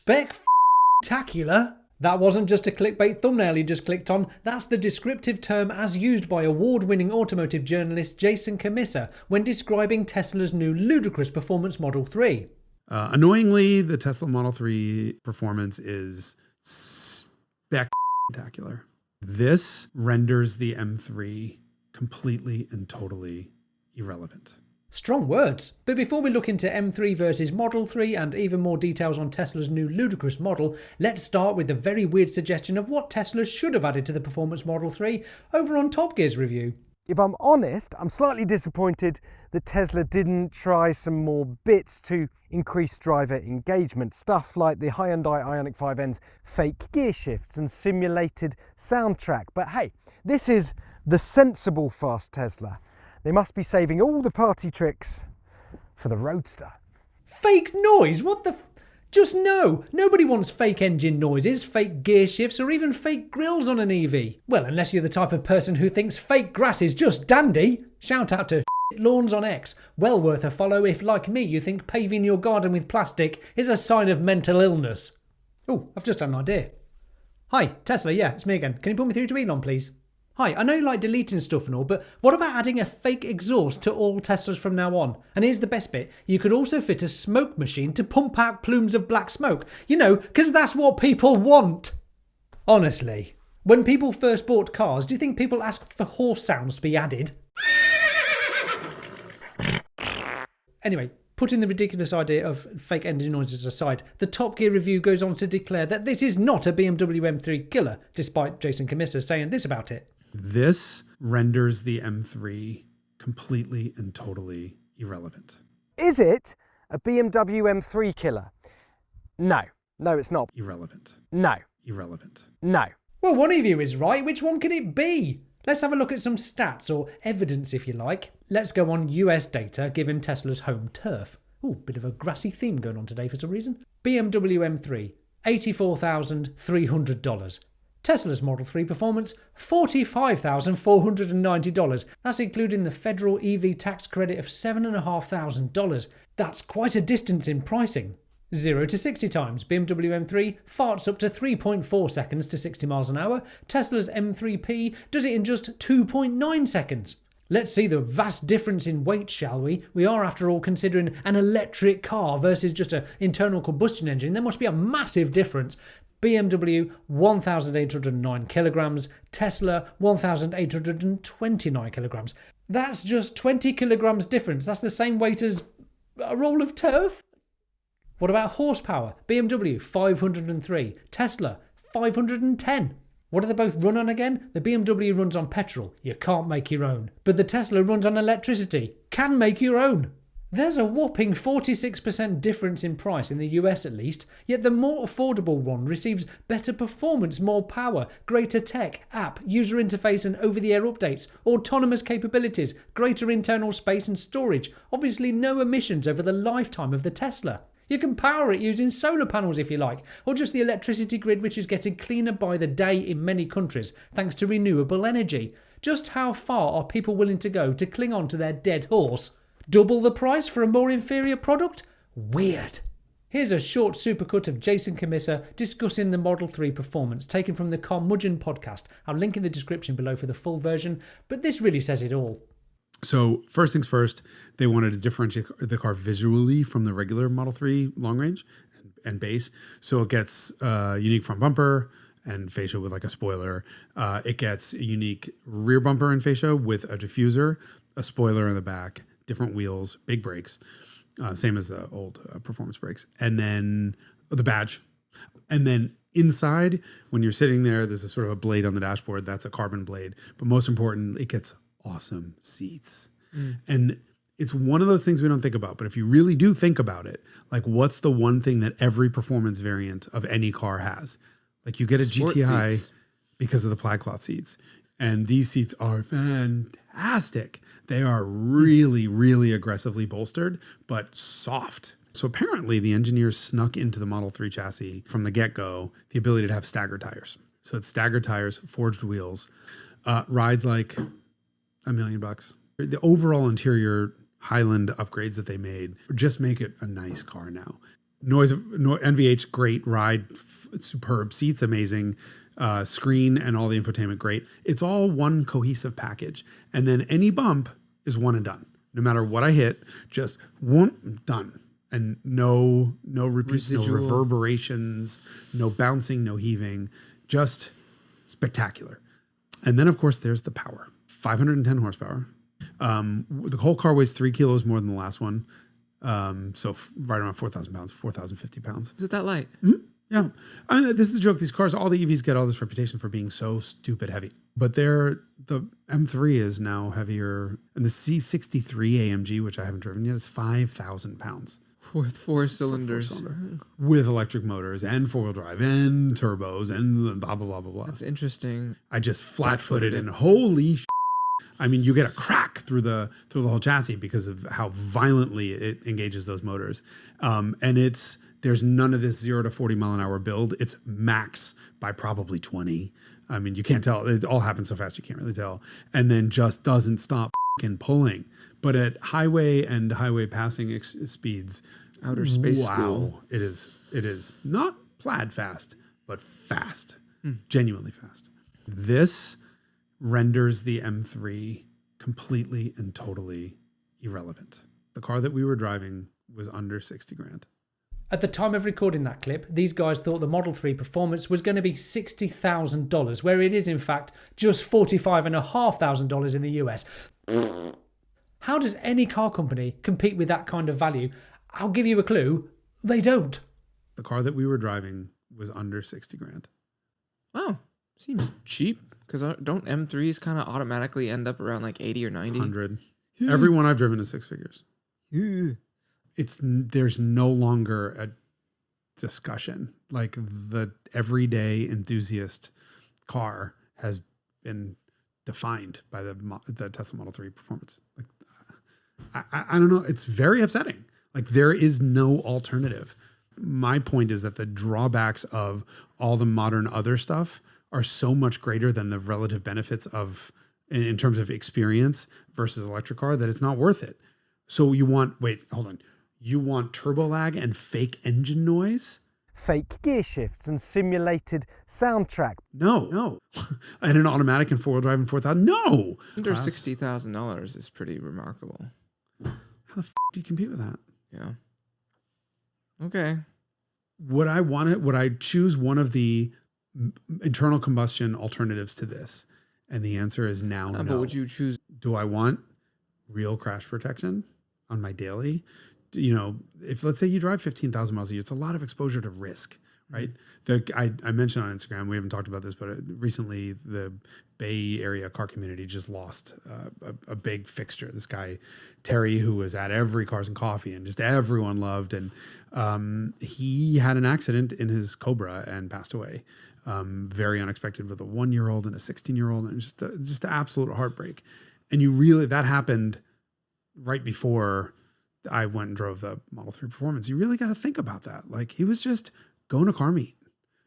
Spectacular? That wasn't just a clickbait thumbnail you just clicked on. That's the descriptive term as used by award-winning automotive journalist Jason Kissa when describing Tesla's new Ludicrous performance Model 3. Annoyingly, the Tesla Model 3 performance is spectacular. This renders the M3 completely and totally irrelevant. Strong words. But before we look into M3 versus Model 3 and even more details on Tesla's new Ludicrous model, let's start with the very weird suggestion of what Tesla should have added to the performance Model 3 over on Top Gear's review. If I'm honest, I'm slightly disappointed that Tesla didn't try some more bits to increase driver engagement. Stuff like the Hyundai Ioniq 5N's fake gear shifts and simulated soundtrack. But hey, this is the sensible fast Tesla. They must be saving all the party tricks for the Roadster. Fake noise? What the Just no. Nobody wants fake engine noises, fake gear shifts, or even fake grills on an EV. Well, unless you're the type of person who thinks fake grass is just dandy. Shout out to Lawns on X. Well worth a follow if, like me, you think paving your garden with plastic is a sign of mental illness. Oh, I've just had an idea. Hi, Tesla, yeah, it's me again. Can you put me through to Elon, please? Hi, I know you like deleting stuff and all, but what about adding a fake exhaust to all Teslas from now on? And here's the best bit. You could also fit a smoke machine to pump out plumes of black smoke. You know, because that's what people want. Honestly, when people first bought cars, do you think people asked for horse sounds to be added? Anyway, putting the ridiculous idea of fake engine noises aside, the Top Gear review goes on to declare that this is not a BMW M3 killer, despite Jason Kissa saying this about it. This renders the M3 completely and totally irrelevant. Is it a BMW M3 killer? No. No, it's not. Irrelevant. No. Irrelevant. No. Well, one of you is right. Which one can it be? Let's have a look at some stats, or evidence if you like. Let's go on US data given Tesla's home turf. Ooh, bit of a grassy theme going on today for some reason. BMW M3, $84,300. Tesla's Model 3 performance, $45,490. That's including the federal EV tax credit of $7,500. That's quite a distance in pricing. 0 to 60 times. BMW M3 farts up to 3.4 seconds to 60 miles an hour. Tesla's M3P does it in just 2.9 seconds. Let's see the vast difference in weight, shall we? We are, after all, considering an electric car versus just an internal combustion engine. There must be a massive difference. BMW 1,809 kilograms, Tesla 1,829 kilograms. That's just 20 kilograms difference. That's the same weight as a roll of turf. What about horsepower? BMW 503, Tesla 510. What do they both run on again? The BMW runs on petrol. You can't make your own. But the Tesla runs on electricity. Can make your own. There's a whopping 46% difference in price in the US at least, yet the more affordable one receives better performance, more power, greater tech, app, user interface and over-the-air updates, autonomous capabilities, greater internal space and storage, obviously no emissions over the lifetime of the Tesla. You can power it using solar panels if you like, or just the electricity grid which is getting cleaner by the day in many countries thanks to renewable energy. Just how far are people willing to go to cling on to their dead horse? Double the price for a more inferior product? Weird. Here's a short supercut of Jason Kissa discussing the Model 3 performance taken from the Carmudgeon podcast. I'll link in the description below for the full version, but this really says it all. So first things first, they wanted to differentiate the car visually from the regular Model 3 long range and base. So it gets a unique front bumper and fascia with like a spoiler. It gets a unique rear bumper and fascia with a diffuser, a spoiler in the back, different wheels, big brakes, same as the old performance brakes, and then the badge. And then inside, when you're sitting there, there's a sort of a blade on the dashboard. That's a carbon blade. But most important, it gets awesome seats. And it's one of those things we don't think about. But if you really do think about it, like what's the one thing that every performance variant of any car has? Like you get a Sport GTI seats. because of the plaid cloth seats. And these seats are fantastic. They are really, really aggressively bolstered, but soft. So apparently the engineers snuck into the Model 3 chassis from the get-go the ability to have staggered tires. So it's staggered tires, forged wheels, rides like $1 million. The overall interior Highland upgrades that they made just make it a nice car now. NVH, great ride, superb seats, amazing. Screen and all the infotainment, great. It's all one cohesive package. And then any bump is one and done. No matter what I hit, just whoop, done. And no repeats, no reverberations, no bouncing, no heaving, just spectacular. And then, of course, there's the power. 510 horsepower. The whole car weighs 3 kilos more than the last one. So right around 4,000 pounds, 4,050 pounds. Is it that light? Mm-hmm. Yeah. I mean, this is the joke. These cars, all the EVs get all this reputation for being so stupid heavy. But the M3 is now heavier. And the C63 AMG, which I haven't driven yet, is 5,000 pounds. With four cylinders. With electric motors and four-wheel drive and turbos and blah, blah, blah, blah, blah. That's interesting. I just flat-footed and holy shit. I mean, you get a crack through the whole chassis because of how violently it engages those motors. And there's none of this 0 to 40 mile an hour build. It's max by probably 20. I mean, you can't tell. It all happens so fast you can't really tell. And then just doesn't stop pulling. But at highway and highway passing speeds, outer space wow, school. It is not plaid fast, but fast, genuinely fast. This renders the M3 completely and totally irrelevant. The car that we were driving was under 60 grand. At the time of recording that clip, these guys thought the Model 3 performance was going to be $60,000, where it is in fact just $45,500 in the US. How does any car company compete with that kind of value? I'll give you a clue. They don't. The car that we were driving was under 60 grand. Oh, seems cheap. Because don't M3s kind of automatically end up around like 80 or 90? 100. Every one I've driven is 6 figures. There's no longer a discussion. Like the everyday enthusiast car has been defined by the Tesla Model 3 performance. Like, I don't know. It's very upsetting. Like there is no alternative. My point is that the drawbacks of all the modern other stuff are so much greater than the relative benefits of, in terms of experience versus electric car, that it's not worth it. So you want turbo lag and fake engine noise? Fake gear shifts and simulated soundtrack. No. And an automatic and four-wheel drive and 4,000? No. Under $60,000 is pretty remarkable. How the do you compete with that? Yeah. Okay. Would I choose one of the internal combustion alternatives to this? And the answer is now no. But would you choose? Do I want real crash protection on my daily? You know, if let's say you drive 15,000 miles a year, it's a lot of exposure to risk, right? I mentioned on Instagram, we haven't talked about this, but recently the Bay Area car community just lost a big fixture. This guy, Terry, who was at every Cars and Coffee and just everyone loved. And he had an accident in his Cobra and passed away. Very unexpected, with a 1-year-old and a 16-year-old, and just an absolute heartbreak. And that happened right before I went and drove the Model 3 Performance. You really got to think about that. Like, he was just going to car meet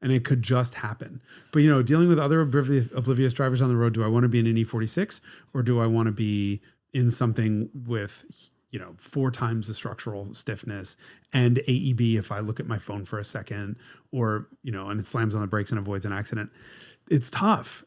and it could just happen. But, you know, dealing with other oblivious drivers on the road, do I want to be in an E46 or do I want to be in something with, 4 times the structural stiffness and AEB if I look at my phone for a second, or, and it slams on the brakes and avoids an accident? It's tough.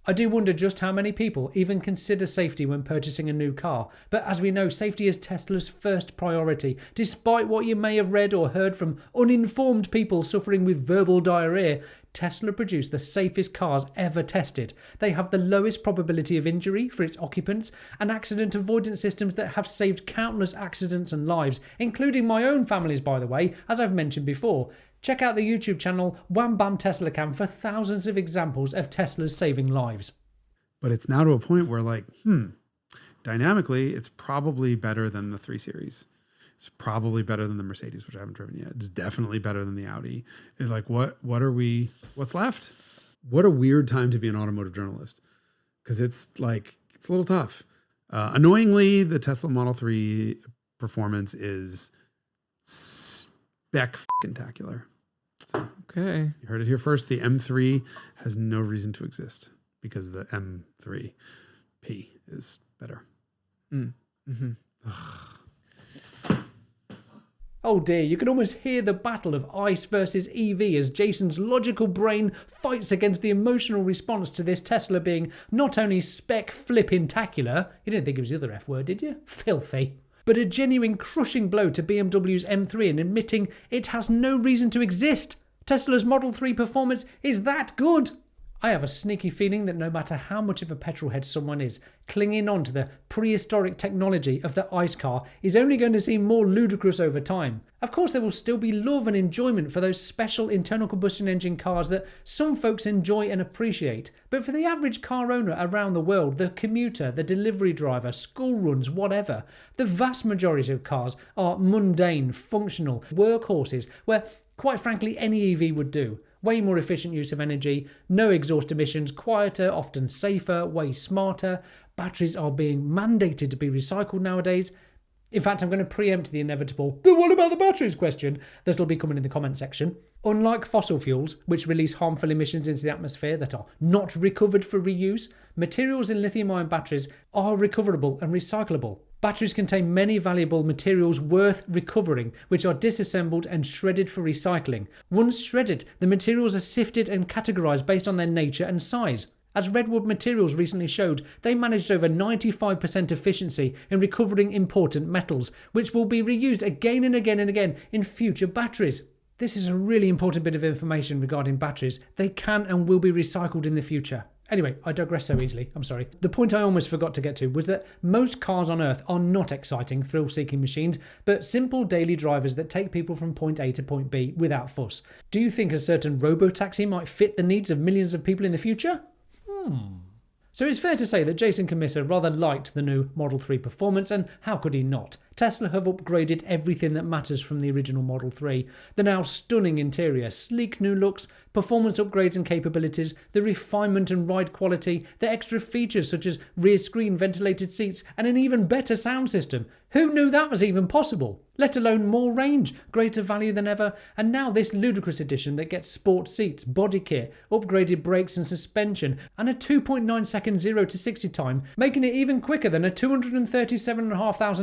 I do wonder just how many people even consider safety when purchasing a new car. But as we know, safety is Tesla's first priority. Despite what you may have read or heard from uninformed people suffering with verbal diarrhea, Tesla produced the safest cars ever tested. They have the lowest probability of injury for its occupants and accident avoidance systems that have saved countless accidents and lives, including my own family's, by the way, as I've mentioned before. Check out the YouTube channel Wham Bam Tesla Cam for thousands of examples of Teslas saving lives. But it's now to a point where dynamically, it's probably better than the 3 Series. It's probably better than the Mercedes, which I haven't driven yet. It's definitely better than the Audi. It's like, what's left? What a weird time to be an automotive journalist. Because it's a little tough. Annoyingly, the Tesla Model 3 Performance is spectacular. So, okay. You heard it here first. The M3 has no reason to exist because the M3P is better. Oh dear, you can almost hear the battle of ICE versus EV as Jason's logical brain fights against the emotional response to this Tesla being not only spec flippintacular, you didn't think it was the other F word, did you? Filthy. But a genuine crushing blow to BMW's M3 and admitting it has no reason to exist. Tesla's Model 3 performance is that good. I have a sneaky feeling that no matter how much of a petrolhead someone is, clinging on to the prehistoric technology of the ICE car is only going to seem more ludicrous over time. Of course, there will still be love and enjoyment for those special internal combustion engine cars that some folks enjoy and appreciate. But for the average car owner around the world, the commuter, the delivery driver, school runs, whatever, the vast majority of cars are mundane, functional workhorses where, quite frankly, any EV would do. Way more efficient use of energy, no exhaust emissions, quieter, often safer, way smarter. Batteries are being mandated to be recycled nowadays. In fact, I'm going to preempt the inevitable, but what about the batteries question, that'll be coming in the comment section. Unlike fossil fuels, which release harmful emissions into the atmosphere that are not recovered for reuse, materials in lithium-ion batteries are recoverable and recyclable. Batteries contain many valuable materials worth recovering, which are disassembled and shredded for recycling. Once shredded, the materials are sifted and categorised based on their nature and size. As Redwood Materials recently showed, they managed over 95% efficiency in recovering important metals, which will be reused again and again and again in future batteries. This is a really important bit of information regarding batteries. They can and will be recycled in the future. Anyway, I digress so easily, I'm sorry. The point I almost forgot to get to was that most cars on Earth are not exciting, thrill-seeking machines, but simple daily drivers that take people from point A to point B without fuss. Do you think a certain robo-taxi might fit the needs of millions of people in the future? So it's fair to say that Jason Kissa rather liked the new Model 3 performance, and how could he not? Tesla have upgraded everything that matters from the original Model 3. The now stunning interior, sleek new looks, performance upgrades and capabilities, the refinement and ride quality, the extra features such as rear screen ventilated seats and an even better sound system. Who knew that was even possible? Let alone more range, greater value than ever, and now this ludicrous edition that gets sport seats, body kit, upgraded brakes and suspension, and a 2.9 second 0 to 60 time, making it even quicker than a $237,500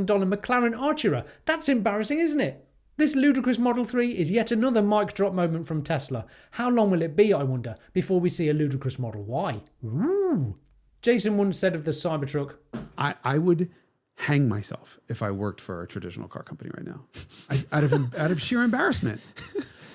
McLaren Artura. That's embarrassing, isn't it? This ludicrous Model 3 is yet another mic drop moment from Tesla. How long will it be, I wonder, before we see a ludicrous Model Y? Ooh. Jason once said of the Cybertruck, I would hang myself if I worked for a traditional car company right now, out of sheer embarrassment.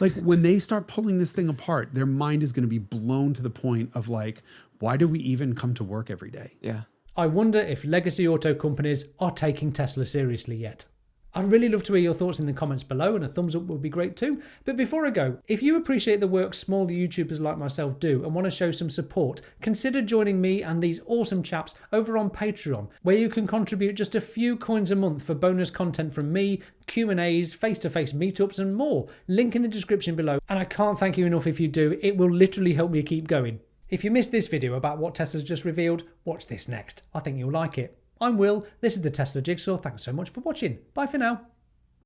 Like when they start pulling this thing apart, their mind is going to be blown to the point of like, why do we even come to work every day? Yeah. I wonder if legacy auto companies are taking Tesla seriously yet. I'd really love to hear your thoughts in the comments below, and a thumbs up would be great too. But before I go, if you appreciate the work small YouTubers like myself do and want to show some support, consider joining me and these awesome chaps over on Patreon, where you can contribute just a few coins a month for bonus content from me, Q&As, face-to-face meetups and more. Link in the description below, and I can't thank you enough if you do. It will literally help me keep going. If you missed this video about what Tesla's just revealed, watch this next. I think you'll like it. I'm Will, this is the Tesla Jigsaw. Thanks so much for watching. Bye for now.